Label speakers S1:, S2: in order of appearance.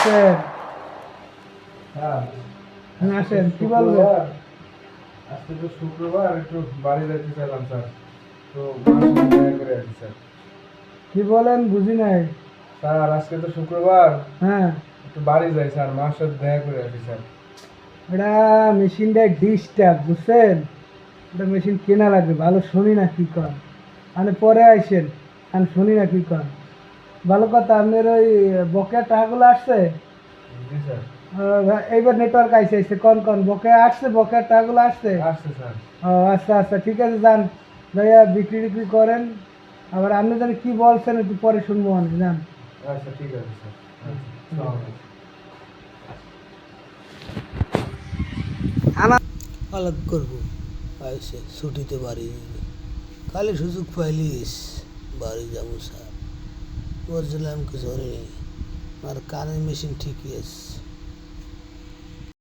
S1: আসেন
S2: হ্যাঁ,
S1: আসেন কি বলবেন?
S2: আজকে তো শুক্রবার, একটু বাড়ি যাইতে চাইলাম স্যার। তো মার সাথে দেখা করে আসি স্যার।
S1: কি বলেন বুঝি নাই।
S2: স্যার আজকে তো শুক্রবার,
S1: হ্যাঁ,
S2: একটু বাড়ি যাই স্যার, মার সাথে দেখা করে আসি স্যার।
S1: এটা মেশিনটা ডিস্টার্ব বুঝছেন, এটা মেশিন কেনা লাগবে, ভালো শুনি না কি কর, মানে পরে আইসেন, আমি শুনি না কি কর। ভালো কথা, আপনার ওই বকেয়া টাকাগুলো আসছে?
S2: জি স্যার।
S1: এইবার নেটওয়ার্ক আইসে আইসে কন কন বকেয়া আসছে, বকেয়ার টাকাগুলো আসছে?
S2: আসছে স্যার।
S1: ও আচ্ছা আচ্ছা, ঠিক আছে, যান ভাইয়া, বিক্রি টিক্রি করেন। আবার আপনি জানি কি বলছেন একটু পরে শুনবো, আমি যান।
S2: আচ্ছা ঠিক আছে স্যার। আচ্ছা, আসসালামু আলাইকুম।
S3: আলাপ করবো আইসে ছুটিতে বাড়ি যাবে, খালি সুযোগ পাইলিস বাড়ি যাবো স্যার। বলছিলাম কিছু নেই, আর কারেন্ট মেশিন ঠিকই আছে।